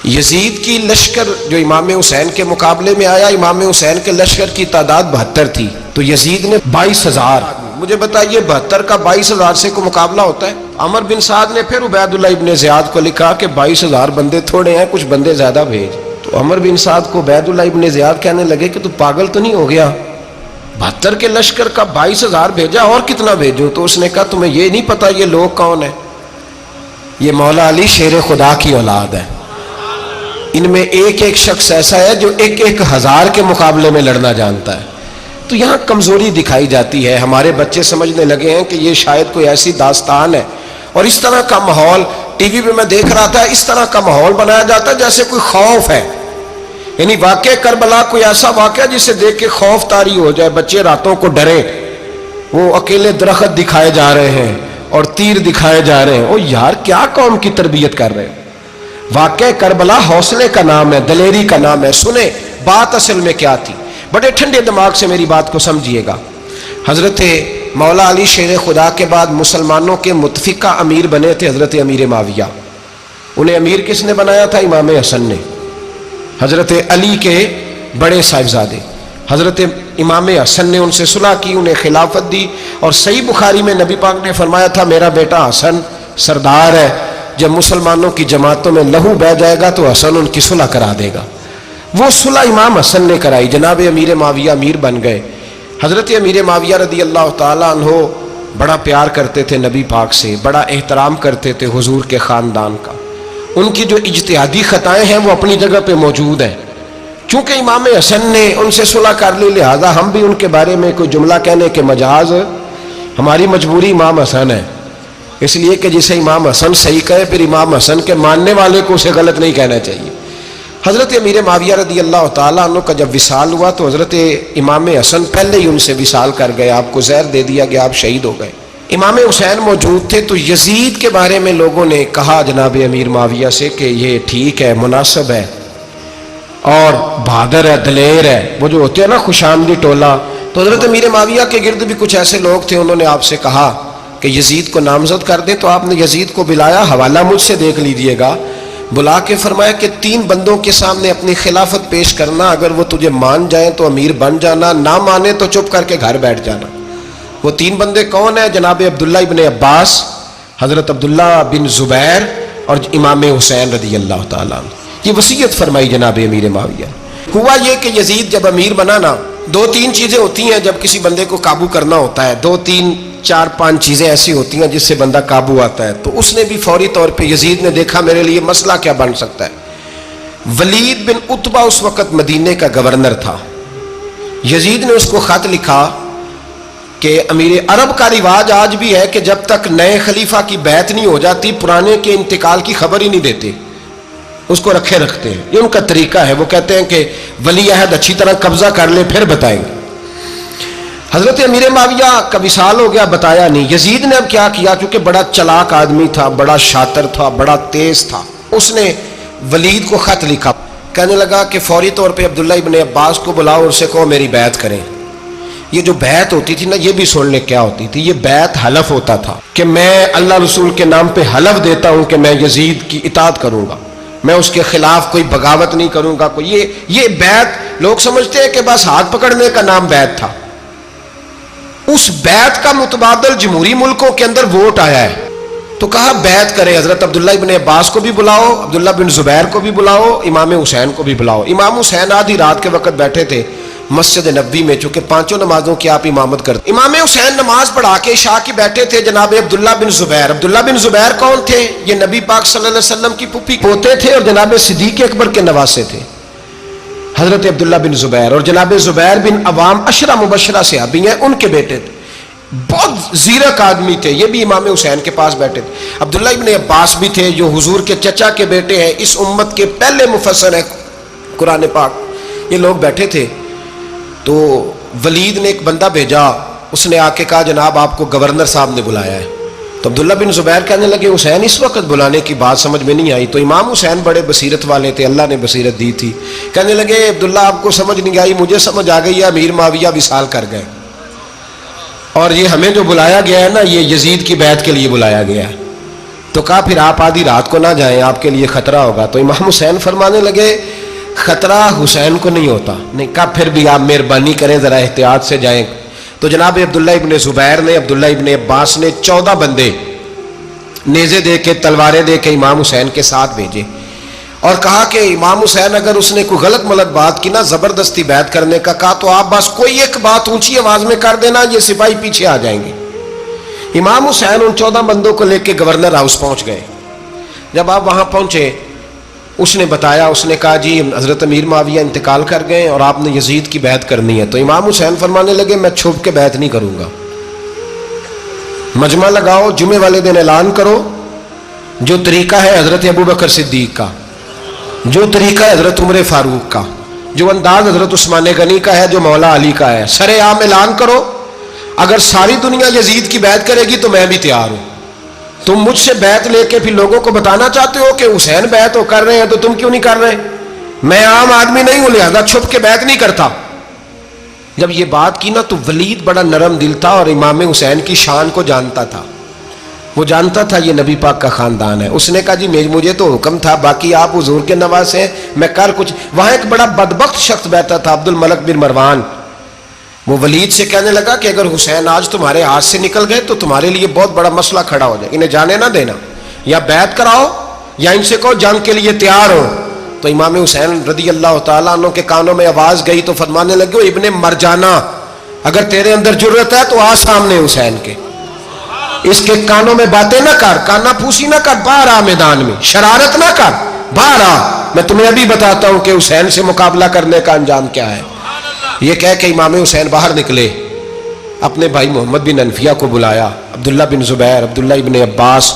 یزید کی لشکر جو امام حسین کے مقابلے میں آیا، امام حسین کے لشکر کی تعداد 72 تھی، تو یزید نے 22,000. مجھے بتائیے 72 کا 22,000 سے کوئی مقابلہ ہوتا ہے؟ عمر بن سعد نے پھر عبید اللہ ابن زیاد کو لکھا کہ 22,000 بندے تھوڑے ہیں، کچھ بندے زیادہ بھیج. تو عمر بن سعد کو عبید اللہ ابن زیاد کہنے لگے کہ تو پاگل تو نہیں ہو گیا، 72 کے لشکر کا 22,000 بھیجا، اور کتنا بھیجوں؟ تو اس نے کہا تمہیں یہ نہیں پتا یہ لوگ کون ہیں؟ یہ مولا علی شیر خدا کی اولاد ہے. ان میں ایک ایک شخص ایسا ہے جو 1,000 کے مقابلے میں لڑنا جانتا ہے. تو یہاں کمزوری دکھائی جاتی ہے. ہمارے بچے سمجھنے لگے ہیں کہ یہ شاید کوئی ایسی داستان ہے، اور اس طرح کا ماحول ٹی وی پہ میں دیکھ رہا تھا، اس طرح کا ماحول بنایا جاتا ہے جیسے کوئی خوف ہے. یعنی واقع کربلا کوئی ایسا واقعہ جسے دیکھ کے خوف طاری ہو جائے، بچے راتوں کو ڈرے. وہ اکیلے درخت دکھائے جا رہے ہیں اور تیر دکھائے جا رہے ہیں. او یار کیا قوم کی تربیت کر رہے ہیں؟ واقع کربلا حوصلے کا نام ہے، دلیری کا نام ہے. سنیں بات اصل میں کیا تھی، بڑے ٹھنڈے دماغ سے میری بات کو سمجھیے گا. حضرت مولا علی شیر خدا کے بعد مسلمانوں کے متفقہ امیر بنے تھے حضرت امیر معاویہ. انہیں امیر کس نے بنایا تھا؟ امام حسن نے، حضرت علی کے بڑے صاحبزادے. حضرت امام حسن نے ان سے صلح کی، انہیں خلافت دی. اور صحیح بخاری میں نبی پاک نے فرمایا تھا میرا بیٹا حسن سردار ہے، جب مسلمانوں کی جماعتوں میں لہو بہہ جائے گا تو حسن ان کی صلح کرا دے گا. وہ صلح امام حسن نے کرائی، جناب امیر معاویہ امیر بن گئے. حضرت امیر معاویہ رضی اللہ تعالیٰ عنہ بڑا پیار کرتے تھے نبی پاک سے، بڑا احترام کرتے تھے حضور کے خاندان کا. ان کی جو اجتہادی خطائیں ہیں وہ اپنی جگہ پہ موجود ہیں. چونکہ امام حسن نے ان سے صلح کر لی، لہذا ہم بھی ان کے بارے میں کوئی جملہ کہنے کے مجاز، ہماری مجبوری امام حسن ہے. اس لیے کہ جسے امام حسن صحیح کہے پھر امام حسن کے ماننے والے کو اسے غلط نہیں کہنا چاہیے. حضرت امیر معاویہ رضی اللہ تعالیٰ عنہ کا جب وصال ہوا تو حضرت امام حسن پہلے ہی ان سے وصال کر گئے، آپ کو زہر دے دیا گیا، آپ شہید ہو گئے. امام حسین موجود تھے. تو یزید کے بارے میں لوگوں نے کہا جناب امیر معاویہ سے کہ یہ ٹھیک ہے، مناسب ہے اور بہادر ہے، دلیر ہے، وہ جو ہوتے ہیں نا خوش آمدی ٹولہ. تو حضرت امیر معاویہ کے گرد بھی کچھ ایسے لوگ تھے، انہوں نے آپ سے کہا کہ یزید کو نامزد کر دیں. تو آپ نے یزید کو بلایا، حوالہ مجھ سے دیکھ لیجئے گا. بلا کے فرمایا کہ 3 بندوں کے سامنے اپنی خلافت پیش کرنا، اگر وہ تجھے مان جائیں تو امیر بن جانا، نہ مانے تو چپ کر کے گھر بیٹھ جانا. وہ 3 بندے کون ہیں؟ جناب عبداللہ ابن عباس، حضرت عبداللہ بن زبیر اور امام حسین رضی اللہ تعالیٰ عنہ. یہ وصیت فرمائی جناب امیر معاویہ. ہوا یہ کہ یزید جب امیر بنا نا، 2-3 چیزیں ہوتی ہیں جب کسی بندے کو قابو کرنا ہوتا ہے، 2-3-4-5 چیزیں ایسی ہوتی ہیں جس سے بندہ قابو آتا ہے. تو اس نے بھی فوری طور پہ، یزید نے دیکھا میرے لیے مسئلہ کیا بن سکتا ہے. ولید بن عتبہ اس وقت مدینے کا گورنر تھا. یزید نے اس کو خط لکھا کہ امیر عرب کا رواج آج بھی ہے کہ جب تک نئے خلیفہ کی بیعت نہیں ہو جاتی پرانے کے انتقال کی خبر ہی نہیں دیتے، اس کو رکھے رکھتے ہیں. یہ ان کا طریقہ ہے. وہ کہتے ہیں کہ ولی عہد اچھی طرح قبضہ کر لے پھر بتائیں گے. حضرت امیر معاویہ کا وصال ہو گیا، بتایا نہیں. یزید نے اب کیا کیا، کیونکہ بڑا چلاک آدمی تھا، بڑا شاطر تھا، بڑا تیز تھا. اس نے ولید کو خط لکھا، کہنے لگا کہ فوری طور پہ عبداللہ ابن عباس کو بلاؤ اور اسے کہو میری بیعت کریں. یہ جو بیعت ہوتی تھی نا، یہ بھی سن لے کیا ہوتی تھی. یہ بیعت حلف ہوتا تھا کہ میں اللہ رسول کے نام پہ حلف دیتا ہوں کہ میں یزید کی اطاعت کروں گا، میں اس کے خلاف کوئی بغاوت نہیں کروں گا. کوئی یہ بیعت لوگ سمجھتے ہیں کہ بس ہاتھ پکڑنے کا نام بیعت تھا. اس بیعت کا متبادل جمہوری ملکوں کے اندر ووٹ آیا ہے. تو کہا بیعت کرے. حضرت عبداللہ ابن عباس کو بھی بلاؤ، عبداللہ بن زبیر کو بھی بلاؤ، امام حسین کو بھی بلاؤ. امام حسین آدھی رات کے وقت بیٹھے تھے مسجد نبوی میں، چونکہ 5 نمازوں کی آپ امامت کرتے. امام حسین نماز پڑھا کے عشاء کی بیٹھے تھے. جناب عبداللہ بن زبیر، عبداللہ بن زبیر کون تھے؟ یہ نبی پاک صلی اللہ علیہ وسلم کی پھوپھی پوتے تھے اور جناب صدیق اکبر کے نواسے تھے. حضرت عبداللہ بن زبیر اور جناب زبیر بن عوام عشرہ مبشرہ صحابی ہیں، ان کے بیٹے تھے. بہت زیرک آدمی تھے. یہ بھی امام حسین کے پاس بیٹھے تھے. عبداللہ ابن عباس بھی تھے جو حضور کے چچا کے بیٹے ہیں، اس امت کے پہلے مفسر ہیں قرآن پاک. یہ لوگ بیٹھے تھے. تو ولید نے ایک بندہ بھیجا، اس نے آ کے کہا جناب آپ کو گورنر صاحب نے بلایا ہے. تو عبداللہ بن زبیر کہنے لگے حسین اس وقت بلانے کی بات سمجھ میں نہیں آئی. تو امام حسین بڑے بصیرت والے تھے، اللہ نے بصیرت دی تھی. کہنے لگے عبداللہ آپ کو سمجھ نہیں آئی، مجھے سمجھ آ گئی ہے، امیر معاویہ وصال کر گئے اور یہ ہمیں جو بلایا گیا ہے نا، یہ یزید کی بیعت کے لیے بلایا گیا ہے. تو کہا پھر آپ آدھی رات کو نہ جائیں، آپ کے لیے خطرہ ہوگا۔ تو امام حسین فرمانے لگے خطرہ حسین کو نہیں ہوتا۔ نہیں، کہا پھر بھی آپ مہربانی کریں ذرا احتیاط سے جائیں۔ تو جناب عبداللہ ابن زبیر نے، عبداللہ ابن عباس نے 14 بندے نیزے دے کے، تلواریں دے کے امام حسین کے ساتھ بھیجے اور کہا کہ امام حسین اگر اس نے کوئی غلط ملت بات کی نا، زبردستی بیعت کرنے کا کہا، تو آپ بس کوئی ایک بات اونچی آواز میں کر دینا، یہ سپاہی پیچھے آ جائیں گے۔ امام حسین ان 14 بندوں کو لے کے گورنر ہاؤس پہنچ گئے۔ جب آپ وہاں پہنچے، اس نے بتایا، اس نے کہا جی حضرت امیر معاویہ انتقال کر گئے اور آپ نے یزید کی بیعت کرنی ہے۔ تو امام حسین فرمانے لگے میں چھپ کے بیعت نہیں کروں گا، مجمع لگاؤ، جمعے والے دن اعلان کرو، جو طریقہ ہے حضرت ابوبکر صدیق کا، جو طریقہ ہے حضرت عمر فاروق کا، جو انداز حضرت عثمان غنی کا ہے، جو مولا علی کا ہے، سر عام اعلان کرو، اگر ساری دنیا یزید کی بیعت کرے گی تو میں بھی تیار ہوں۔ تم مجھ سے بیعت لے کے پھر لوگوں کو بتانا چاہتے ہو کہ حسین بیعت ہو کر رہے ہیں تو تم کیوں نہیں کر رہے؟ میں عام آدمی نہیں ہوں، لہذا چھپ کے بیعت نہیں کرتا۔ جب یہ بات کی نا تو ولید بڑا نرم دل تھا اور امام حسین کی شان کو جانتا تھا، وہ جانتا تھا یہ نبی پاک کا خاندان ہے۔ اس نے کہا جی مجھے تو حکم تھا، باقی آپ حضور کے نواز ہیں، میں کر کچھ۔ وہاں ایک بڑا بدبخت شخص بیٹھا تھا، عبد الملک بن مروان، وہ ولید سے کہنے لگا کہ اگر حسین آج تمہارے ہاتھ سے نکل گئے تو تمہارے لیے بہت بڑا مسئلہ کھڑا ہو جائے، انہیں جانے نہ دینا، یا بیعت کراؤ یا ان سے کہو جنگ کے لیے تیار ہو۔ تو امام حسین رضی اللہ تعالیٰ عنہ کے کانوں میں آواز گئی تو فرمانے لگے ابن مرجانہ، اگر تیرے اندر جرت ہے تو آ سامنے حسین کے، اس کے کانوں میں باتیں نہ کر، کانا پھوسی نہ کر، باہر آ میدان میں، شرارت نہ کر، باہر آ، میں تمہیں ابھی بتاتا ہوں کہ حسین سے مقابلہ کرنے کا انجام کیا ہے۔ یہ کہہ کہ امام حسین باہر نکلے، اپنے بھائی محمد بن انفیہ کو بلایا، عبداللہ بن زبیر، عبداللہ ابن عباس،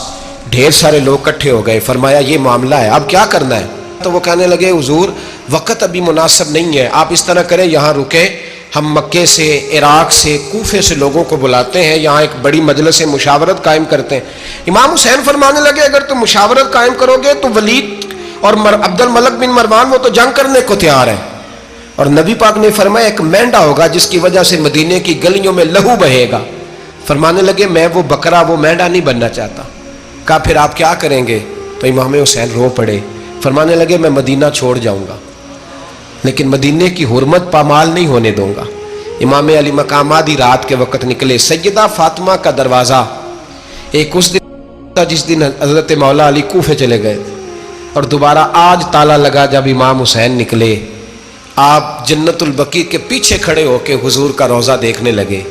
ڈھیر سارے لوگ اکٹھے ہو گئے۔ فرمایا یہ معاملہ ہے، اب کیا کرنا ہے؟ تو وہ کہنے لگے حضور وقت ابھی مناسب نہیں ہے، آپ اس طرح کریں یہاں رکیں، ہم مکے سے، عراق سے، کوفے سے لوگوں کو بلاتے ہیں، یہاں ایک بڑی مجلس مشاورت قائم کرتے ہیں۔ امام حسین فرمانے لگے اگر تم مشاورت قائم کرو گے تو ولید اور عبد الملک بن مروان وہ تو جنگ کرنے کو تیار ہیں، اور نبی پاک نے فرمایا ایک مینڈا ہوگا جس کی وجہ سے مدینے کی گلیوں میں لہو بہے گا۔ فرمانے لگے میں وہ بکرا، وہ مینڈا نہیں بننا چاہتا۔ کہا پھر آپ کیا کریں گے؟ تو امام حسین رو پڑے، فرمانے لگے میں مدینہ چھوڑ جاؤں گا لیکن مدینے کی حرمت پامال نہیں ہونے دوں گا۔ امام علی مقام آدھی رات کے وقت نکلے، سیدہ فاطمہ کا دروازہ ایک اس دن تھا جس دن حضرت مولا علی کوفے چلے گئے، اور دوبارہ آج تالا لگا جب امام حسین نکلے۔ آپ جنت البقیع کے پیچھے کھڑے ہو کے حضور کا روضہ دیکھنے لگے،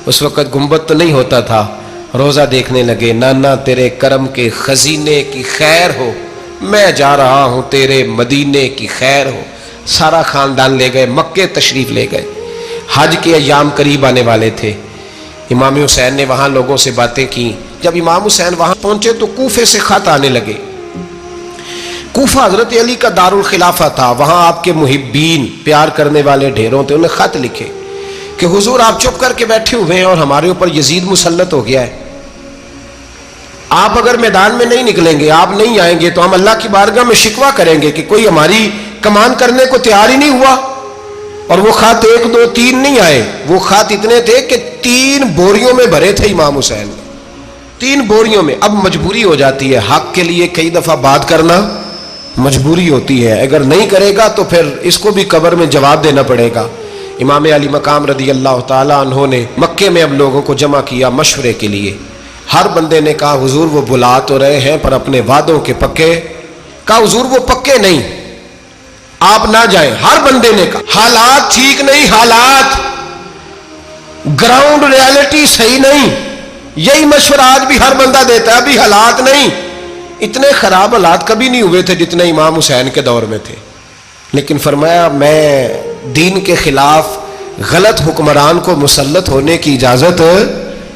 اس وقت گنبد تو نہیں ہوتا تھا، روضہ دیکھنے لگے۔ نانا تیرے کرم کے خزینے کی خیر ہو، میں جا رہا ہوں تیرے مدینے کی خیر ہو۔ سارا خاندان لے گئے، مکے تشریف لے گئے، حج کے ایام قریب آنے والے تھے۔ امام حسین نے وہاں لوگوں سے باتیں کی۔ جب امام حسین وہاں پہنچے تو کوفے سے خط آنے لگے۔ کوفہ حضرت علی کا دارالخلافہ تھا، وہاں آپ کے محبین، پیار کرنے والے ڈھیروں تھے، انہیں خط لکھے کہ حضور آپ چپ کر کے بیٹھے ہوئے ہیں اور ہمارے اوپر یزید مسلط ہو گیا ہے، آپ اگر میدان میں نہیں نکلیں گے، آپ نہیں آئیں گے تو ہم اللہ کی بارگاہ میں شکوہ کریں گے کہ کوئی ہماری کمان کرنے کو تیار ہی نہیں ہوا۔ اور وہ خط 1 2 3 نہیں آئے، وہ خط اتنے تھے کہ 3 بوریوں میں بھرے تھے امام حسین، 3 بوریوں میں۔ اب مجبوری ہو جاتی ہے، حق کے لیے کئی دفعہ بات کرنا مجبوری ہوتی ہے، اگر نہیں کرے گا تو پھر اس کو بھی قبر میں جواب دینا پڑے گا۔ امام علی مقام رضی اللہ تعالیٰ عنہ نے مکے میں اب لوگوں کو جمع کیا مشورے کے لیے۔ ہر بندے نے کہا حضور وہ بلا تو رہے ہیں پر اپنے وعدوں کے پکے۔ کہا حضور وہ پکے نہیں، آپ نہ جائیں۔ ہر بندے نے کہا حالات ٹھیک نہیں، حالات گراؤنڈ ریالٹی صحیح نہیں، یہی مشورہ آج بھی ہر بندہ دیتا ہے، ابھی حالات نہیں۔ اتنے خراب حالات کبھی نہیں ہوئے تھے جتنے امام حسین کے دور میں تھے، لیکن فرمایا میں دین کے خلاف غلط حکمران کو مسلط ہونے کی اجازت،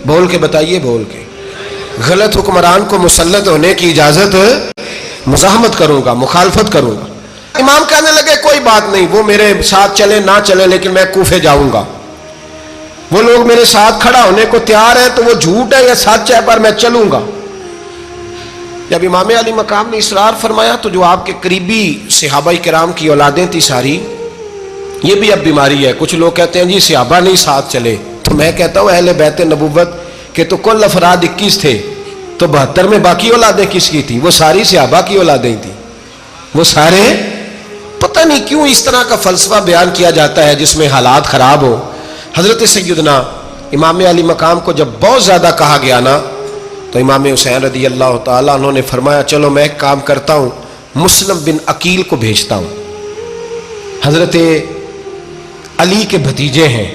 بول کے بتائیے، بول کے، غلط حکمران کو مسلط ہونے کی اجازت، مزاحمت کروں گا، مخالفت کروں گا۔ امام کہنے لگے کوئی بات نہیں، وہ میرے ساتھ چلے نہ چلے لیکن میں کوفے جاؤں گا، وہ لوگ میرے ساتھ کھڑا ہونے کو تیار ہے تو وہ جھوٹ ہے یا سچ ہے پر میں چلوں گا۔ جب امام علی مقام نے اصرار فرمایا تو جو آپ کے قریبی صحابہ کرام کی اولادیں تھی ساری، یہ بھی اب بیماری ہے، کچھ لوگ کہتے ہیں جی صحابہ نہیں ساتھ چلے، تو میں کہتا ہوں اہل بیت نبوت کے تو کل افراد 21 تھے، تو 72 میں باقی اولادیں کس کی تھی؟ وہ ساری صحابہ کی اولادیں تھی، وہ سارے. پتہ نہیں کیوں اس طرح کا فلسفہ بیان کیا جاتا ہے جس میں حالات خراب ہو. حضرت سیدنا امام علی مقام کو جب بہت زیادہ کہا گیا نا تو امام حسین رضی اللہ تعالیٰ انہوں نے فرمایا چلو میں ایک کام کرتا ہوں، مسلم بن عقیل کو بھیجتا ہوں. حضرت علی کے بھتیجے ہیں،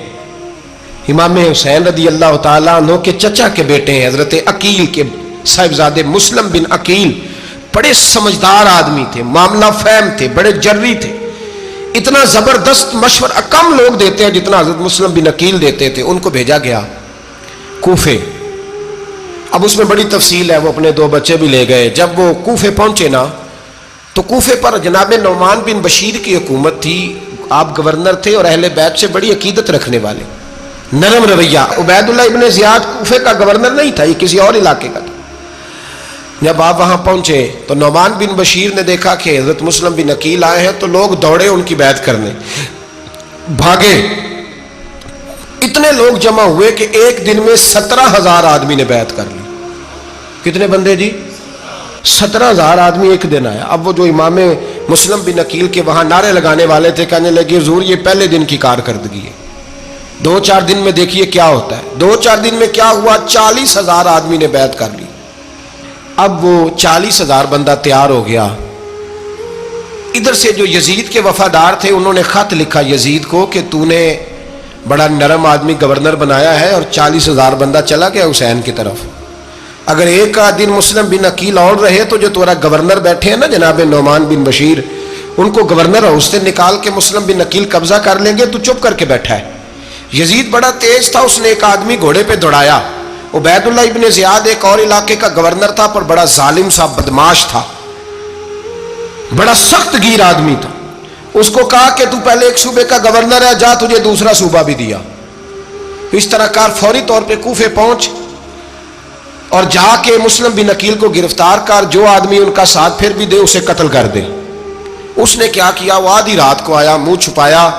امام حسین رضی اللہ تعالیٰ عنہ کے چچا کے بیٹے ہیں، حضرت عقیل کے صاحبزادے مسلم بن عقیل. بڑے سمجھدار آدمی تھے، معاملہ فہم تھے، بڑے جری تھے. اتنا زبردست مشورہ کم لوگ دیتے ہیں جتنا حضرت مسلم بن عقیل دیتے تھے. ان کو بھیجا گیا کوفے. اب اس میں بڑی تفصیل ہے، وہ اپنے 2 بچے بھی لے گئے. جب وہ کوفے پہنچے نا تو کوفے پر جناب نعمان بن بشیر کی حکومت تھی. آپ گورنر تھے اور اہل بیت سے بڑی عقیدت رکھنے والے، نرم رویہ. عبید اللہ ابن زیاد کوفے کا گورنر نہیں تھا، یہ کسی اور علاقے کا تھا. جب آپ وہاں پہنچے تو نعمان بن بشیر نے دیکھا کہ حضرت مسلم بن عقیل آئے ہیں تو لوگ دوڑے ان کی بیعت کرنے، بھاگے. اتنے لوگ جمع ہوئے کہ ایک دن میں 17,000 آدمی نے بیعت کر لی. کتنے بندے جی؟ 17,000 آدمی ایک دن آیا. اب وہ جو امام مسلم بن عقیل کے وہاں نعرے لگانے والے تھے کہنے لگے حضور یہ پہلے دن کی کارکردگی ہے، 2-4 دن میں دیکھیے کیا ہوتا ہے. 2-4 دن میں کیا ہوا؟ 40,000 آدمی نے بیعت کر لی. اب وہ 40,000 بندہ تیار ہو گیا. ادھر سے جو یزید کے وفادار تھے انہوں نے خط لکھا یزید کو کہ تو نے بڑا نرم آدمی گورنر بنایا ہے اور 40,000 بندہ چلا گیا حسین کی طرف. اگر ایک دن مسلم بن عقیل اور رہے تو جو تمہارا گورنر بیٹھے ہیں نا جناب نعمان بن بشیر، ان کو گورنر ہاؤس سے نکال کے مسلم بن عقیل قبضہ کر لیں گے. تو چپ کر کے بیٹھا ہے. یزید بڑا تیز تھا، اس نے ایک آدمی گھوڑے پہ دوڑایا. عبید اللہ ابن زیاد ایک اور علاقے کا گورنر تھا پر بڑا ظالم سا بدماش تھا، بڑا سخت گیر آدمی تھا. اس کو کہا کہ تو پہلے ایک صوبے کا گورنر ہے، جا تجھے دوسرا صوبہ بھی دیا. اس طرح کار فوری طور پہ کوفے پہنچ اور جا کے مسلم بن عقیل کو گرفتار کر، جو آدمی ان کا ساتھ پھر بھی دے اسے قتل کر دے. اس نے کیا کیا؟ وہ آدھی رات کو آیا، منہ چھپایا،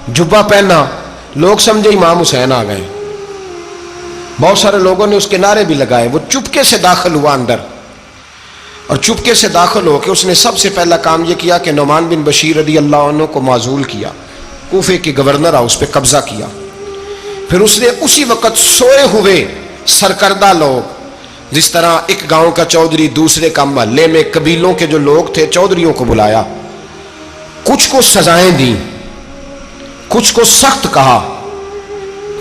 جبہ پہنا. لوگ سمجھے امام حسین آ گئے. بہت سارے لوگوں نے اس کے نعرے بھی لگائے. وہ چپکے سے داخل ہوا اندر اور چپکے سے داخل ہو کے اس نے سب سے پہلا کام یہ کیا کہ نعمان بن بشیر رضی اللہ عنہ کو معزول کیا، کوفے کے گورنر ہاؤس پہ قبضہ کیا. پھر اس نے اسی وقت سوئے ہوئے سرکردہ لوگ، جس طرح ایک گاؤں کا چودھری دوسرے کا محلے میں قبیلوں کے جو لوگ تھے چودھریوں کو بلایا، کچھ کو سزائیں دیں، کچھ کو سخت کہا،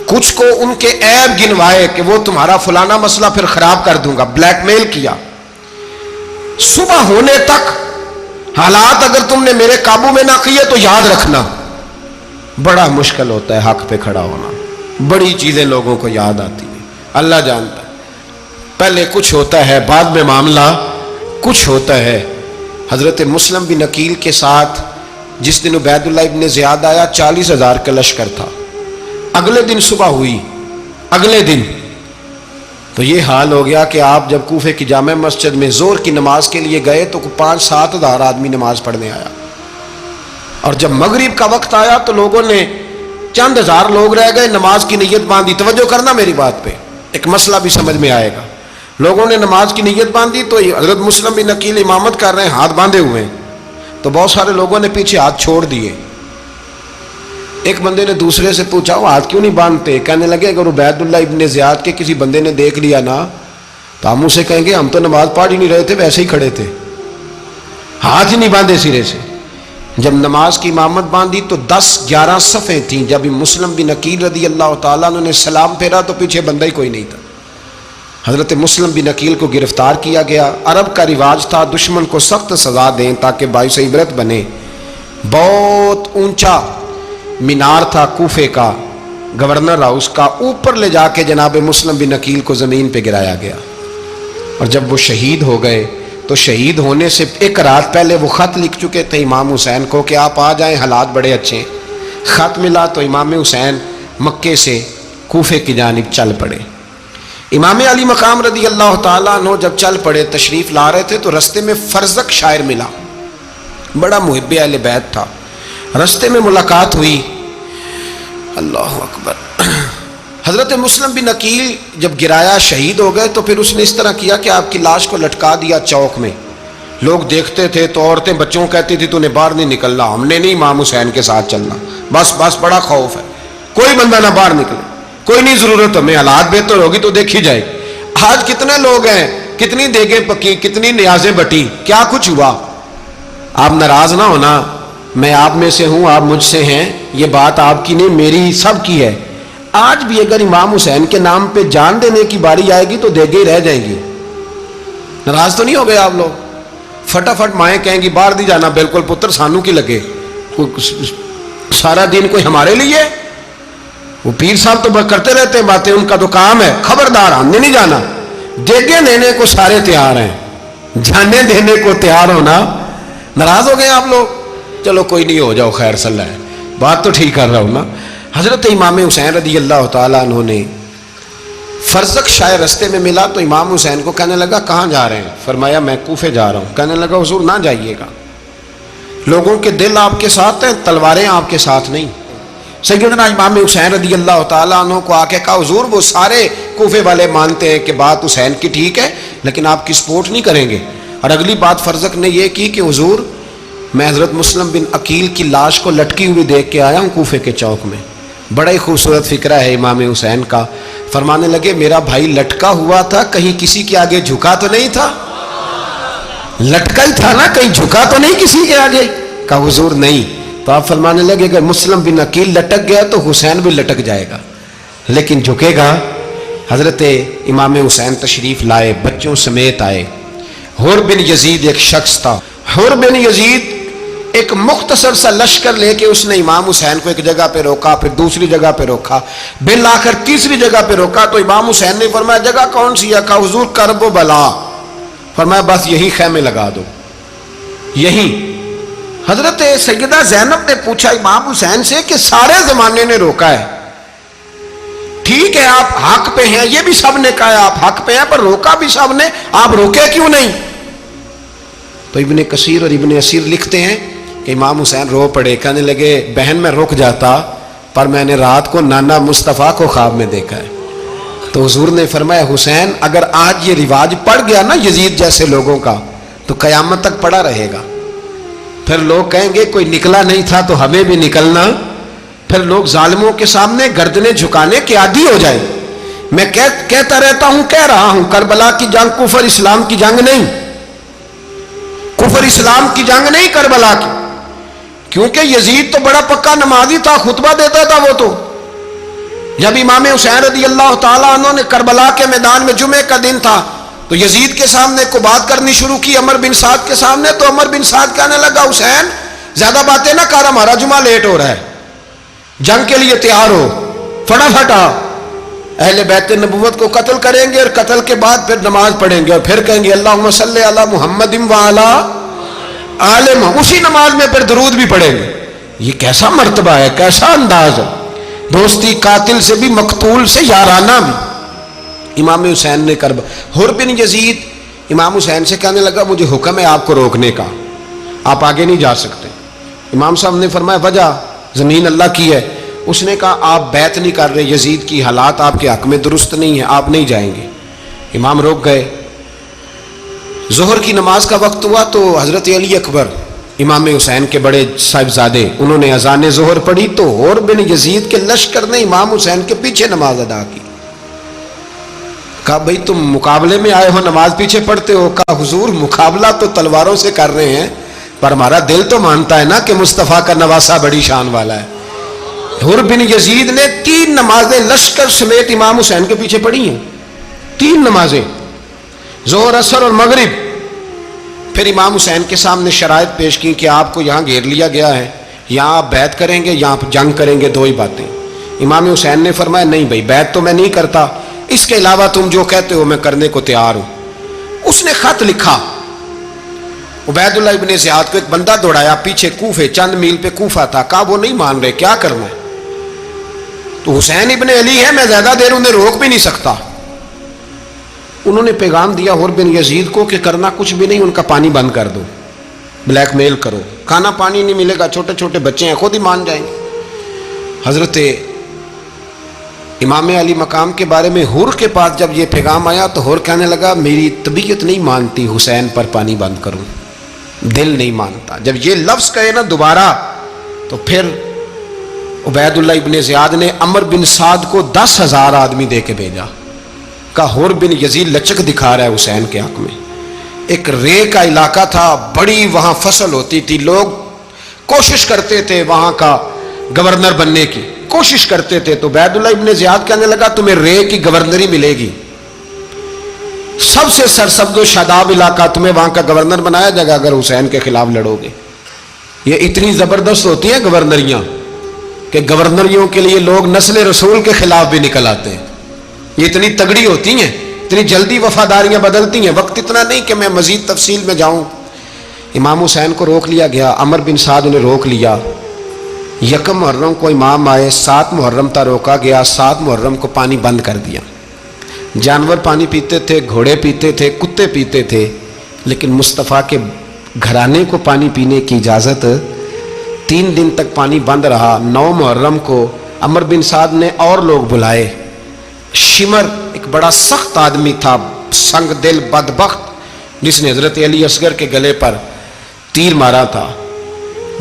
کچھ کو ان کے عیب گنوائے کہ وہ تمہارا فلانا مسئلہ پھر خراب کر دوں گا، بلیک میل کیا. صبح ہونے تک حالات اگر تم نے میرے قابو میں نہ کیے تو یاد رکھنا بڑا مشکل ہوتا ہے حق پہ کھڑا ہونا. بڑی چیزیں لوگوں کو یاد آتی ہیں، اللہ جانتا ہے. پہلے کچھ ہوتا ہے، بعد میں معاملہ کچھ ہوتا ہے. حضرت مسلم بن عقیل کے ساتھ جس دن عبید اللہ ابن زیاد آیا 40,000 کا لشکر تھا. اگلے دن صبح ہوئی، اگلے دن تو یہ حال ہو گیا کہ آپ جب کوفے کی جامع مسجد میں زور کی نماز کے لیے گئے تو 5-7 ہزار آدمی نماز پڑھنے آیا. اور جب مغرب کا وقت آیا تو لوگوں نے چند ہزار لوگ رہ گئے، نماز کی نیت باندھی. توجہ کرنا میری بات پہ، ایک مسئلہ بھی سمجھ میں آئے گا. لوگوں نے نماز کی نیت باندھی تو حضرت مسلم بن عقیل امامت کر رہے ہیں، ہاتھ باندھے ہوئے ہیں. تو بہت سارے لوگوں نے پیچھے ہاتھ چھوڑ دیے. ایک بندے نے دوسرے سے پوچھا وہ ہاتھ کیوں نہیں باندھتے؟ کہنے لگے اگر عبید اللہ ابن زیاد کے کسی بندے نے دیکھ لیا نا تو ہم اسے کہیں گے ہم تو نماز پڑھ ہی نہیں رہے تھے، ویسے ہی کھڑے تھے، ہاتھ ہی نہیں باندھے سرے سے. جب نماز کی امامت باندھی تو 10-11 صفیں تھیں. جب مسلم بن عقیل رضی اللہ تعالیٰ نے سلام پھیرا تو پیچھے بندہ ہی کوئی نہیں تھا. حضرت مسلم بن عقیل کو گرفتار کیا گیا. عرب کا رواج تھا دشمن کو سخت سزا دیں تاکہ باعث عبرت بنے. بہت اونچا مینار تھا کوفے کا گورنر ہاؤس کا، اوپر لے جا کے جناب مسلم بن عقیل کو زمین پہ گرایا گیا. اور جب وہ شہید ہو گئے تو شہید ہونے سے ایک رات پہلے وہ خط لکھ چکے تھے امام حسین کو کہ آپ آ جائیں، حالات بڑے اچھے ہیں. خط ملا تو امام حسین مکے سے کوفے کی جانب چل پڑے. امام علی مقام رضی اللہ تعالیٰ عنہ جب چل پڑے تشریف لا رہے تھے تو رستے میں فرزق شاعر ملا، بڑا محب اہل بیت تھا. رستے میں ملاقات ہوئی، اللہ اکبر. حضرت مسلم بن عقیل جب گرایا شہید ہو گئے تو پھر اس نے اس طرح کیا کہ آپ کی لاش کو لٹکا دیا چوک میں. لوگ دیکھتے تھے تو عورتیں بچوں کو کہتی تھی تو نے باہر نہیں نکلنا, ہم نے نہیں امام حسین کے ساتھ چلنا, بس بڑا خوف ہے, کوئی بندہ نہ باہر نکلے, کوئی نہیں ضرورت ہمیں, حالات بہتر ہوگی تو دیکھی جائے گی. آج کتنے لوگ ہیں, کتنی دیگیں پکی, کتنی نیازیں بٹی, کیا کچھ ہوا. آپ ناراض نہ ہونا, میں آپ میں سے ہوں, آپ مجھ سے ہیں, یہ بات آپ کی نہیں میری سب کی ہے. آج بھی اگر امام حسین کے نام پہ جان دینے کی باری آئے گی تو دیگیں رہ جائیں گی. ناراض تو نہیں ہو گئے آپ لوگ؟ فٹافٹ مائیں کہیں گی باہر نہیں جانا, بالکل پتر سانو کی لگے, سارا دن کوئی ہمارے لیے. وہ پیر صاحب تو کرتے رہتے ہیں باتیں, ان کا تو کام ہے, خبردار ہم نے نہیں جانا. دیگیں دینے کو سارے تیار ہیں, جانے دینے کو تیار ہونا. ناراض ہو گئے آپ لوگ؟ چلو کوئی نہیں, ہو جاؤ, خیر صلی اللہ ہے, بات تو ٹھیک کر رہا ہوں نا. حضرت امام حسین رضی اللہ تعالیٰ عنہ نے فرزق شاہ رستے میں ملا تو امام حسین کو کہنے لگا کہاں جا رہے ہیں؟ فرمایا میں کوفے جا رہا ہوں. کہنے لگا حضور نہ جائیے گا, لوگوں کے دل آپ کے ساتھ ہیں, تلواریں آپ کے ساتھ نہیں. سیدنا امام حسین رضی اللہ تعالیٰ عنہ کو آ کے کہا حضور وہ سارے کوفے والے مانتے ہیں کہ بات حسین کی ٹھیک ہے لیکن آپ کی سپورٹ نہیں کریں گے. اور اگلی بات فرزق نے یہ کی کہ حضور میں حضرت مسلم بن عقیل کی لاش کو لٹکی ہوئی دیکھ کے آیا ہوں کوفے کے چوک میں. بڑا ہی خوبصورت فکرہ ہے امام حسین کا. فرمانے لگے میرا بھائی لٹکا ہوا تھا, کہیں کسی کے آگے جھکا تو نہیں تھا؟ لٹکا ہی تھا نا, کہیں جھکا تو نہیں کسی کے آگے؟ کہا حضور نہیں. تو آپ فرمانے لگے اگر مسلم بن عقیل لٹک گیا تو حسین بھی لٹک جائے گا, لیکن جھکے گا. حضرت امام حسین تشریف لائے, بچوں سمیت آئے. حر بن یزید ایک شخص تھا. حر بن یزید ایک مختصر سا لشکر لے کے اس نے امام حسین کو ایک جگہ پہ روکا, پھر دوسری جگہ پہ روکا, بالآخر تیسری جگہ پہ روکا. تو امام حسین نے فرمایا جگہ کون سی ہے؟ کہا حضور کرب و بلا. فرمایا بس یہی خیمے لگا دو, یہی. حضرت سیدہ زینب نے پوچھا امام حسین سے کہ سارے زمانے نے روکا ہے, ٹھیک ہے آپ حق پہ ہیں, یہ بھی سب نے کہا ہے آپ حق پہ ہیں, پر روکا بھی سب نے, آپ روکے کیوں نہیں؟ تو ابن کثیر اور ابن اسیر لکھتے ہیں کہ امام حسین رو پڑے, کہنے لگے بہن میں رک جاتا پر میں نے رات کو نانا مصطفیٰ کو خواب میں دیکھا ہے. تو حضور نے فرمایا حسین اگر آج یہ رواج پڑ گیا نا یزید جیسے لوگوں کا تو قیامت تک پڑا رہے گا. پھر لوگ کہیں گے کوئی نکلا نہیں تھا تو ہمیں بھی نکلنا. پھر لوگ ظالموں کے سامنے گردنیں جھکانے کے عادی ہو جائیں. میں کہتا رہتا ہوں, کہہ رہا ہوں, کربلا کی جنگ کفر اسلام کی جنگ نہیں, کفر اسلام کی جنگ نہیں کربلا کی. کیونکہ یزید تو بڑا پکا نمازی تھا, خطبہ دیتا تھا. وہ تو جب امام حسین رضی اللہ تعالیٰ عنہ نے کربلا کے میدان میں جمعے کا دن تھا تو یزید کے سامنے کو بات کرنی شروع کی, عمر بن سعد کے سامنے. تو عمر بن سعد کہنے لگا حسین زیادہ باتیں نہ کر, ہمارا جمعہ لیٹ ہو رہا ہے, جنگ کے لیے تیار ہو, فٹافٹ آ. اہل بیت نبوت کو قتل کریں گے اور قتل کے بعد پھر نماز پڑھیں گے اور پھر کہیں گے اللہم صلی علی محمد وعلی آل محمد, اسی نماز میں پھر درود بھی پڑھیں گے. یہ کیسا مرتبہ ہے, کیسا انداز ہے, دوستی قاتل سے بھی مقتول سے یارانہ بھی. امام حسین نے حر بن یزید امام حسین سے کہنے لگا مجھے حکم ہے آپ کو روکنے کا, آپ آگے نہیں جا سکتے. امام صاحب نے فرمایا وجہ زمین اللہ کی ہے. اس نے کہا آپ بیعت نہیں کر رہے, یزید کی حالات آپ کے حق میں درست نہیں ہیں, آپ نہیں جائیں گے. امام روک گئے. ظہر کی نماز کا وقت ہوا تو حضرت علی اکبر امام حسین کے بڑے صاحبزادے انہوں نے اذان ظہر پڑھی تو حر بن یزید کے لشکر نے امام حسین کے پیچھے نماز ادا کی. کہا بھئی تم مقابلے میں آئے ہو نماز پیچھے پڑھتے ہو؟ کہا حضور مقابلہ تو تلواروں سے کر رہے ہیں پر ہمارا دل تو مانتا ہے نا کہ مصطفیٰ کا نواسہ بڑی شان والا ہے. حر بن یزید نے 3 نمازیں لشکر سمیت امام حسین کے پیچھے پڑھی ہیں, 3 نمازیں, ظہر اثر اور مغرب. پھر امام حسین کے سامنے شرائط پیش کی کہ آپ کو یہاں گھیر لیا گیا ہے, یہاں آپ بیعت کریں گے, یہاں جنگ کریں گے, 2 ہی باتیں. امام حسین نے فرمایا نہیں بھائی بیعت تو میں نہیں کرتا, اس کے علاوہ تم جو کہتے ہو میں کرنے کو تیار ہوں. اس نے خط لکھا, عبید اللہ ابن زیاد کو ایک بندہ دوڑایا پیچھے کوفے, چند میل پہ کوفہ تھا. کہا وہ نہیں مان رہے, کیا کرنا ہے؟ تو حسین ابن علی ہے, میں زیادہ دیر انہیں روک بھی نہیں سکتا. انہوں نے پیغام دیا حر بن یزید کو کہ کرنا کچھ بھی نہیں, ان کا پانی بند کر دو, بلیک میل کرو, کھانا پانی نہیں ملے گا, چھوٹے چھوٹے بچے ہیں, خود ہی مان جائیں گے. حضرت امام علی مقام کے بارے میں حور کے پاس جب یہ پیغام آیا تو حور کہنے لگا میری طبیعت نہیں مانتی حسین پر پانی بند کروں، دل نہیں مانتا۔ جب یہ لفظ کہے نا دوبارہ تو پھر عبید اللہ ابن زیاد نے عمر بن سعد کو 10,000 آدمی دے کے بھیجا، کہا حور بن یزید لچک دکھا رہا ہے حسین کے حق میں۔ ایک رے کا علاقہ تھا، بڑی وہاں فصل ہوتی تھی، لوگ کوشش کرتے تھے وہاں کا گورنر بننے کی، کوشش کرتے تھے۔ تو عبید اللہ ابن زیاد کہنے لگا تمہیں رے کی گورنری ملے گی، سب سے سرسبز و شاداب علاقہ، تمہیں وہاں کا گورنر بنایا جائے گا اگر حسین کے خلاف لڑو گے۔ یہ اتنی زبردست ہوتی ہیں گورنریاں کہ گورنریوں کے لیے لوگ نسل رسول کے خلاف بھی نکل آتے ہیں، یہ اتنی تگڑی ہوتی ہیں، اتنی جلدی وفاداریاں بدلتی ہیں۔ وقت اتنا نہیں کہ میں مزید تفصیل میں جاؤں۔ امام حسین کو روک لیا گیا، عمر بن سعد نے روک لیا۔ یکم محرم کو امام آئے، 7 محرم تا روکا گیا، 7 محرم کو پانی بند کر دیا۔ جانور پانی پیتے تھے، گھوڑے پیتے تھے، کتے پیتے تھے، لیکن مصطفیٰ کے گھرانے کو پانی پینے کی اجازت 3 دن تک پانی بند رہا۔ 9 محرم کو عمر بن سعد نے اور لوگ بلائے۔ شمر ایک بڑا سخت آدمی تھا، سنگ دل بدبخت، جس نے حضرت علی اصغر کے گلے پر تیر مارا تھا،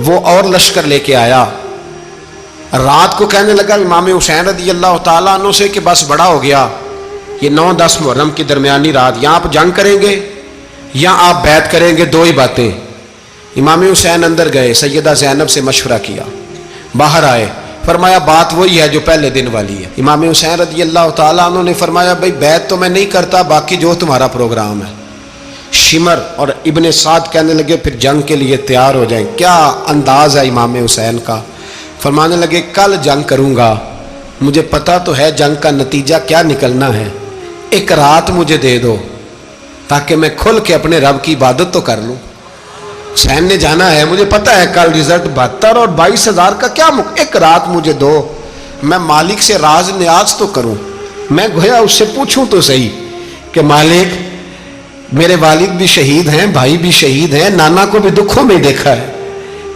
وہ اور لشکر لے کے آیا۔ رات کو کہنے لگا امام حسین رضی اللہ تعالیٰ عنہ سے کہ بس بڑا ہو گیا، یہ 9-10 محرم کی درمیانی رات، یا آپ جنگ کریں گے یا آپ بیعت کریں گے، 2 ہی باتیں۔ امام حسین اندر گئے، سیدہ زینب سے مشورہ کیا، باہر آئے، فرمایا بات وہی ہے جو پہلے دن والی ہے۔ امام حسین رضی اللہ تعالیٰ عنہ نے فرمایا بھائی بیعت تو میں نہیں کرتا، باقی جو تمہارا پروگرام ہے۔ شمر اور ابن سعد کہنے لگے پھر جنگ کے لیے تیار ہو جائیں۔ کیا انداز ہے امام حسین کا، فرمانے لگے کل جنگ کروں گا، مجھے پتا تو ہے جنگ کا نتیجہ کیا نکلنا ہے، ایک رات مجھے دے دو تاکہ میں کھل کے اپنے رب کی عبادت تو کر لوں۔ حسین نے جانا ہے، مجھے پتا ہے کل رزلٹ 72 اور 22,000 کا کیا ایک رات مجھے دو، میں مالک سے راز نیاز تو کروں، میں گویا اس سے پوچھوں تو صحیح کہ مالک میرے والد بھی شہید ہیں، بھائی بھی شہید ہیں، نانا کو بھی دکھوں میں دیکھا ہے،